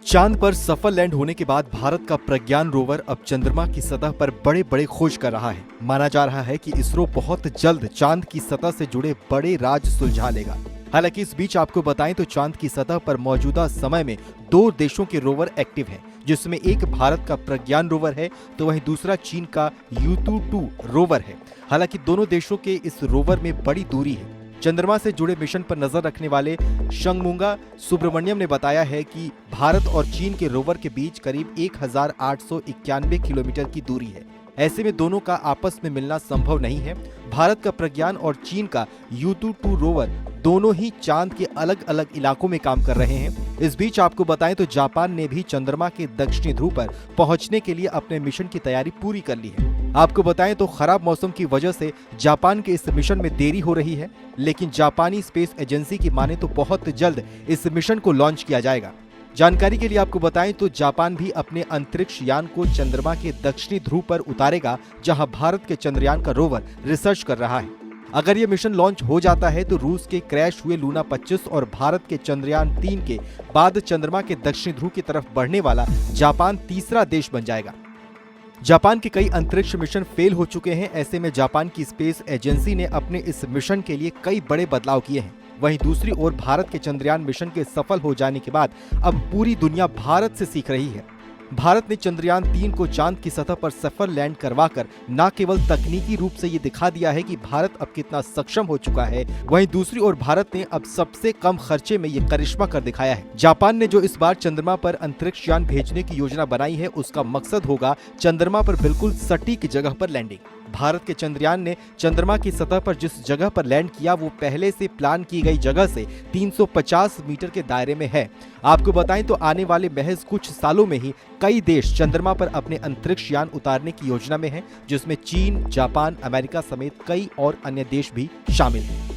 चांद पर सफल लैंड होने के बाद भारत का प्रज्ञान रोवर अब चंद्रमा की सतह पर बड़े बड़े खोज कर रहा है। माना जा रहा है कि इसरो बहुत जल्द चांद की सतह से जुड़े बड़े राज सुलझा लेगा। हालांकि इस बीच आपको बताएं तो चांद की सतह पर मौजूदा समय में दो देशों के रोवर एक्टिव हैं, जिसमें एक भारत का प्रज्ञान रोवर है तो वहीं दूसरा चीन का Yutu-2 रोवर है। हालांकि दोनों देशों के इस रोवर में बड़ी दूरी है। चंद्रमा से जुड़े मिशन पर नजर रखने वाले शंगमुंगा सुब्रमण्यम ने बताया है कि भारत और चीन के रोवर के बीच करीब 1891 किलोमीटर की दूरी है। ऐसे में दोनों का आपस में मिलना संभव नहीं है। भारत का प्रज्ञान और चीन का Yutu-2 रोवर दोनों ही चांद के अलग अलग इलाकों में काम कर रहे हैं। इस बीच आपको बताएं तो जापान ने भी चंद्रमा के दक्षिणी ध्रुव पर पहुंचने के लिए अपने मिशन की तैयारी पूरी कर ली है। आपको बताएं तो खराब मौसम की वजह से जापान के इस मिशन में देरी हो रही है, लेकिन जापानी स्पेस एजेंसी की माने तो बहुत जल्द इस मिशन को लॉन्च किया जाएगा। जानकारी के लिए आपको बताएं तो जापान भी अपने अंतरिक्ष यान को चंद्रमा के दक्षिणी ध्रुव पर उतारेगा, जहां भारत के चंद्रयान का रोवर रिसर्च कर रहा है। अगर ये मिशन लॉन्च हो जाता है तो रूस के क्रैश हुए लूना 25 और भारत के चंद्रयान 3 के बाद चंद्रमा के दक्षिणी ध्रुव की तरफ बढ़ने वाला जापान तीसरा देश बन जाएगा। जापान के कई अंतरिक्ष मिशन फेल हो चुके हैं। ऐसे में जापान की स्पेस एजेंसी ने अपने इस मिशन के लिए कई बड़े बदलाव किए हैं। वहीं दूसरी ओर भारत के चंद्रयान मिशन के सफल हो जाने के बाद अब पूरी दुनिया भारत से सीख रही है। भारत ने चंद्रयान 3 को चांद की सतह पर सफल लैंड करवाकर न केवल तकनीकी रूप से ये दिखा दिया है कि भारत अब कितना सक्षम हो चुका है, वहीं दूसरी ओर भारत ने अब सबसे कम खर्चे में ये करिश्मा कर दिखाया है। जापान ने जो इस बार चंद्रमा पर अंतरिक्ष यान भेजने की योजना बनाई है, उसका मकसद होगा चंद्रमा पर बिल्कुल सटीक जगह पर लैंडिंग। भारत के चंद्रयान ने चंद्रमा की सतह पर जिस जगह पर लैंड किया वो पहले से प्लान की गई जगह से 350 मीटर के दायरे में है। आपको बताएं तो आने वाले महज कुछ सालों में ही कई देश चंद्रमा पर अपने अंतरिक्ष यान उतारने की योजना में हैं, जिसमें चीन, जापान, अमेरिका समेत कई और अन्य देश भी शामिल हैं।